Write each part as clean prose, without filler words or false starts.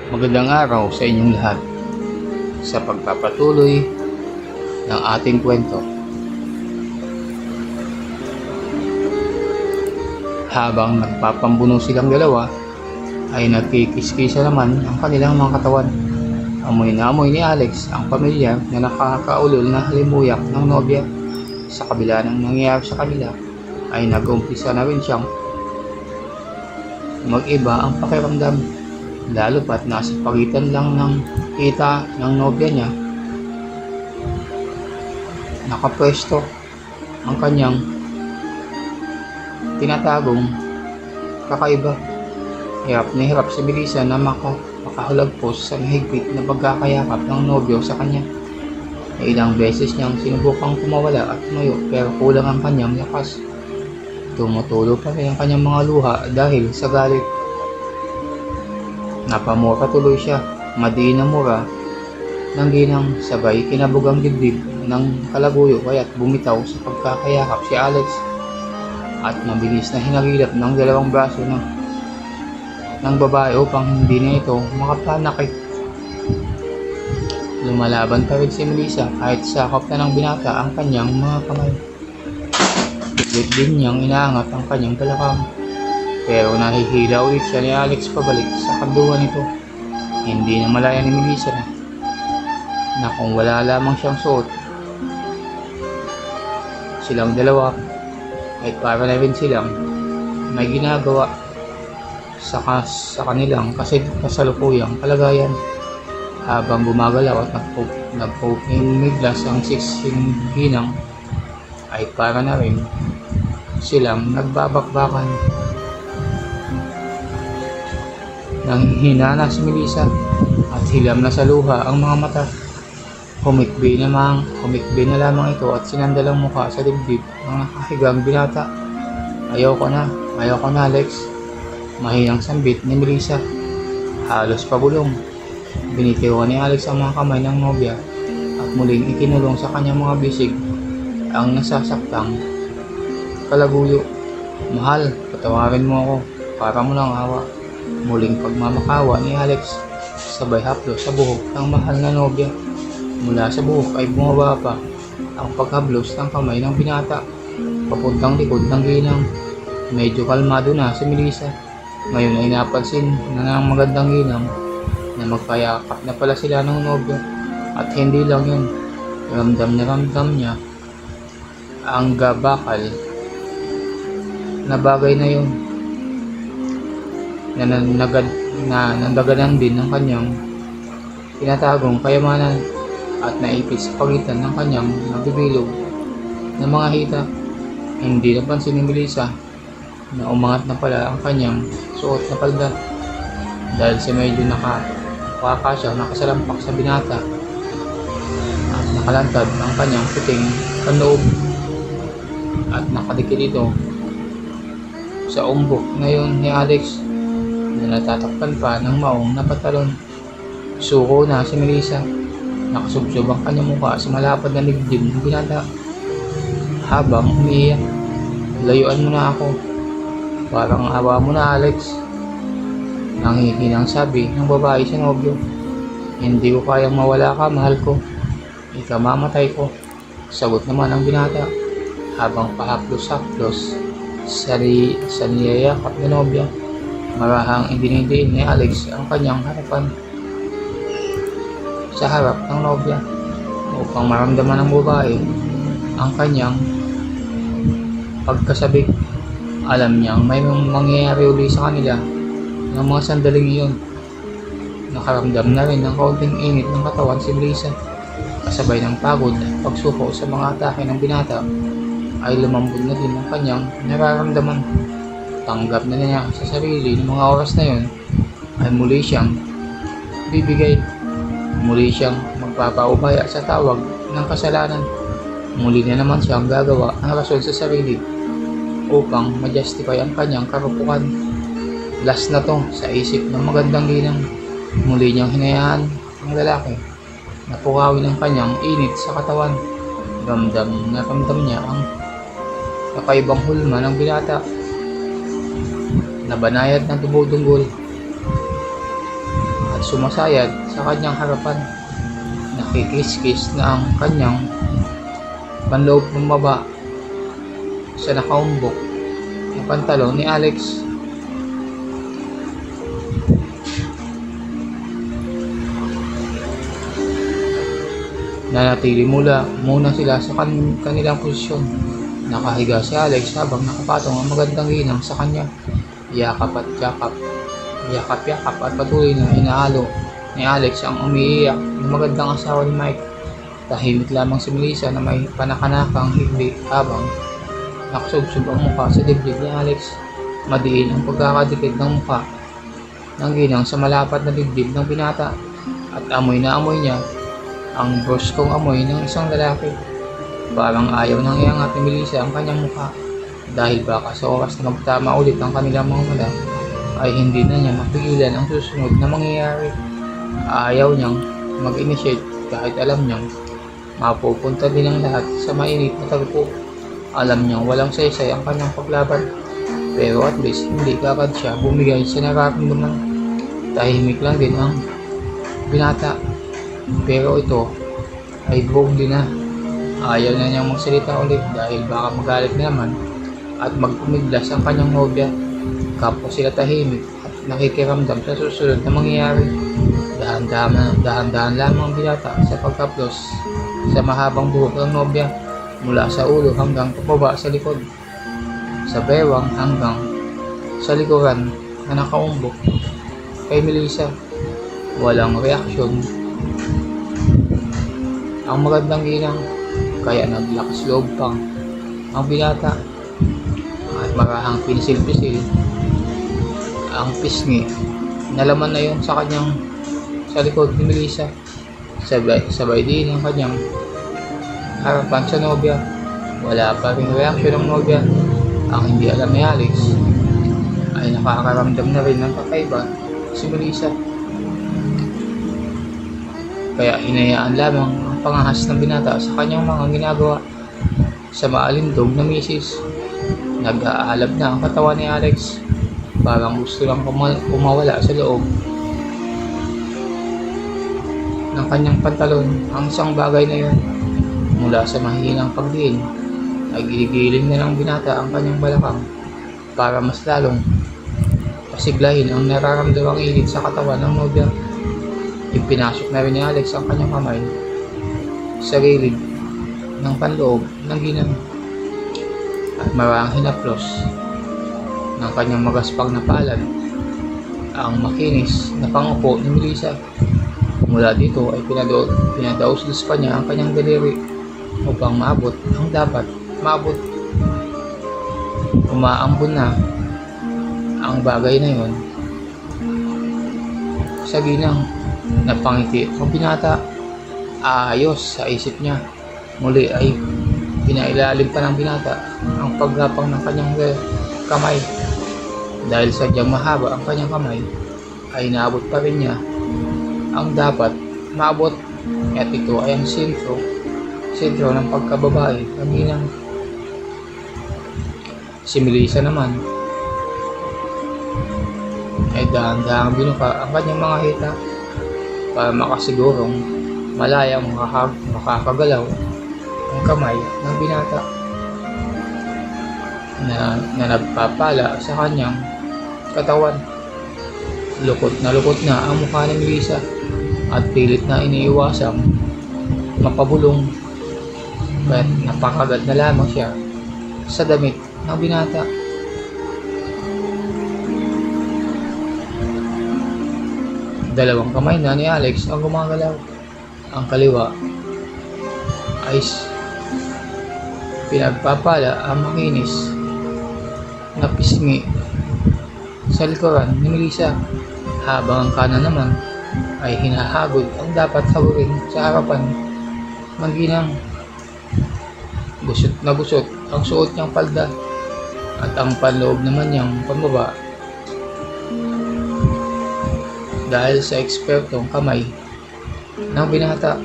Magandang araw sa inyong lahat sa pagpapatuloy ng ating kwento. Habang nagpapambuno silang dalawa, ay nagkikiskisa naman ang kanilang mga katawan. Amoy na amoy ni Alex ang pamilya na nakakaulol na halimuyak ng nobya. Sa kabila ng nangyayari sa kanila, ay nag-umpisa na rin siyang mag-iba ang pakiramdam. Lalo pat nasa pagitan lang ng kita ng nobya niya, nakapwesto ang kanyang tinatagong kakaiba. Hirap na hirap si Melissa na makahulagpos sa mahigpit na pagkakayakap ng nobyo sa kanya. Ilang beses niyang sinubukang kumawala at tumayo pero kulang ang kanyang lakas. Tumutulo pa rin ang kanyang mga luha dahil sa galit. Napamura tuloy siya, madiin na mura ng ginang, sabay kinabugang dibdib ng kalaguyo kaya't bumitaw sa pagkakayakap si Alex at mabilis na hinagilap ng dalawang braso ng babae upang hindi na ito makapanakit. Lumalaban pa rin si Melissa kahit sakop na ng binata ang kanyang mga kamay. Biglit din niyang inaangat ang kanyang balakang. Pero nahihila ulit siya ni Alex pabalik sa kanduhan nito. Hindi na malaya ni Melissa na kung wala lamang siyang suot, silang dalawa ay para na rin silang may ginagawa sa kanilang kasalukuyang kalagayan. Habang gumagalaw at nagpupimiglas ang siksing ginang, ay para na rin silang nagbabakbakan. Nanghihina na si Melissa at hilam na sa luha ang mga mata. Humikbi na lamang ito at sinandal ang mukha sa dibdib ng nakahigang binata. Ayoko na Alex. Mahinang sambit ni Melissa. Halos pabulong. Binitiwan ni Alex ang mga kamay ng nobya at muling ikinulong sa kanyang mga bisig ang nasasaktang kalaguyo. Mahal, patawarin mo ako, para mo ng awa. Muling pagmamakawa ni Alex, sabay haplos sa buhok ng mahal na nobya. Mula sa buhok ay bumaba pa ang paghablos ng kamay ng binata papuntang likod ng ginang. Medyo kalmado na si Melissa. Ngayon ay napansin na ng magandang ginang na magpayakap na pala sila ng nobya. At hindi lang yun, ramdam na ramdam niya ang gabakal na bagay na yun na nandaganan din ng kanyang tinatagong kayamanan at naipit sa pagitan ng kanyang nabibilog na mga hita. Hindi napansin ni Melissa na umangat na pala ang kanyang suot na palda dahil sa medyo nakakasya nakasalampak sa binata at nakalantad ang kanyang puting panloob at nakadikit ito sa umbok ngayon ni Alex na natatakpan pa ng maong na patalon. Suko na si Melissa. Nakasubsob ang kanyang mukha sa malapad na dibdib ng binata. Habang umiiyak, layuan mo na ako. Parang awa mo na, Alex. Nanghihinang sabi ng babae sa nobyo. Hindi ko kayang mawala ka, mahal ko. Ikamamatay ko. Sagot naman ang binata. Habang pahaplos-haplos sa niyayakap na nobya. Marahang idinidiin ni Alex ang kanyang harapan sa harap ng nobya upang maramdaman ng babae ang kanyang pagkasabik. Alam niyang may mangyayari uli sa kanila ng mga sandaling iyon. Nakaramdam na rin ng kaunting init ng katawan si Melissa. Kasabay ng pagod at pagsuko sa mga atake ng binata ay lumambot na din ang kanyang nararamdaman. Tanggap na niya sa sarili ng mga oras na yun ay muli siyang bibigay. Muli siyang magpapaubaya sa tawag ng kasalanan. Muli na naman siyang gagawa ng rason sa sarili upang ma-justify ang kanyang karupukan. Last na to sa isip ng magandang ginang. Muli niyang hinayaan ang lalaki na pukawin ang kanyang init sa katawan. Ramdam na ramdam niya ang kakaibang hulma ng binata na banayad ng tumutunggol at sumasayad sa kanyang harapan. Nakikis-kis na ang kanyang panloob ng baba sa nakaumbok na pantalon ni Alex. Nanatili muna sila sa kanilang posisyon. Nakahiga si Alex habang nakapatong ang magandang ginang sa kanya. Yakap at patuloy na inahalo ni Alex ang umiiyak ng magandang asawa ni Mike. Tahimik lamang si Melissa na may panakanakang higbi habang nakasubsob ang mukha sa dibdib ni Alex. Madiin ang pagkakadikit ng mukha ng ginang sa malapat na dibdib ng binata at amoy na amoy niya ang bruskong amoy ng isang lalaki. Parang ayaw nang iangat ni Melissa ang kanyang mukha dahil baka sa oras na magtama ulit ang kanilang mga mata ay hindi na niya mapigilan ang susunod na mangyayari. Ayaw niyang mag-initiate kahit alam niyang mapupunta din ang lahat sa mainit na tagpo. Alam niyang walang saysay ang kanyang paglaban, pero at least hindi kagad siya bumigay sa nararamdaman. Tahimik lang din ang binata, pero ito ay broken na. Ayaw na niyang magsalita ulit dahil baka magalit na naman at magpumiglas ang kanyang nobya. Kapwa sila tahimik at nakikiramdam sa susunod na mangyayari. Dahan-dahan lamang ang binata sa pagkaplos sa mahabang buhok ng nobya mula sa ulo hanggang pababa sa likod, sa bewang hanggang sa likuran na nakaumbok kay Melissa. Walang reaksyon ang magandang ginang, kaya naglakas loob pang ang binata at marahang pinisil-pisil ang pisngi na laman na yun sa kanyang sa likod ni Melissa. Sabay din ang kanyang harapan sa nobya. Wala pa rin reaksyon ng nobya. Ang hindi alam ni Alex ay nakakaramdam na rin ng kakaiba si Melissa, kaya hinayaan lamang ang pangahas ng binata sa kanyang mga ginagawa. Sa maalindog na misis, nag-aalab na ang katawan ni Alex. Parang gusto lang kumawala sa loob ng kanyang pantalon ang isang bagay na yun. Mula sa mahinang pagdiin, ay giligiling na ng binata ang kanyang balakang para mas lalong pasiglahin ang nararamdamang init sa katawan ng nobya. Ipinasok na rin ni Alex ang kanyang kamay sa gilid ng panloob ng ginang at marahang hinaplos ng kanyang magaspang na palad ang makinis na pangupo ni Melissa. Mula dito ay pinadausdos pa niya ang kanyang daliri upang maabot ang dapat maabot. Umaambon na ang bagay na yon sa ginang. Napangiti ang binata. Ayos sa isip niya. Muli ay pinailalim pa ng binata ang paggapang ng kanyang kamay. Dahil sadyang mahaba ang kanyang kamay, ay naabot pa rin niya ang dapat maabot. At ito ay ang sentro ng pagkababae ng ginang. Si Melissa naman ay dahan-dahang binuka ang kanyang mga hita para makasigurong malayang makakagalaw ang kamay ng binata na nagpapala sa kanyang katawan. Lukot na ang mukha ni Melissa at pilit na iniiwasang mapabulong, kaya't napakagad na lamang siya sa damit ng binata. Dalawang kamay na ni Alex ang gumagalaw. Ang kaliwa ay pinagpapala ang makinis na pisngi sa likuran ni Melissa, habang ang kanan naman ay hinahagod ang dapat hagurin sa harapan ng ginang. Gusot na gusot ang suot niyang palda at ang panloob naman niyang pambaba dahil sa ekspertong kamay ng binata.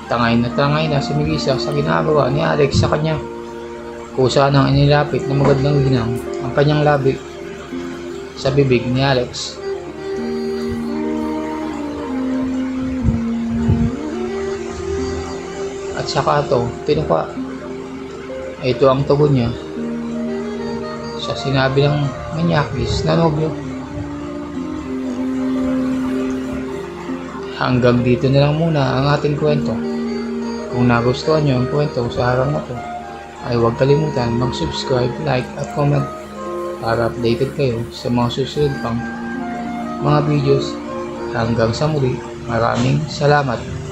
Tangay na si Melissa sa ginagawa ni Alex sa kanya. Kusa nang inilapit na magandang ginang ang kanyang labi sa bibig ni Alex. At saka ito, tinuka. Ito ang tugon niya sa sinabi ng manyakis na nobyo. Hanggang dito na lang muna ang ating kwento. Kung nagustuhan nyo ang kwento sa araw na to, ay huwag kalimutan mag-subscribe, like at comment para updated kayo sa mga susunod pang mga videos. Hanggang sa muli, maraming salamat.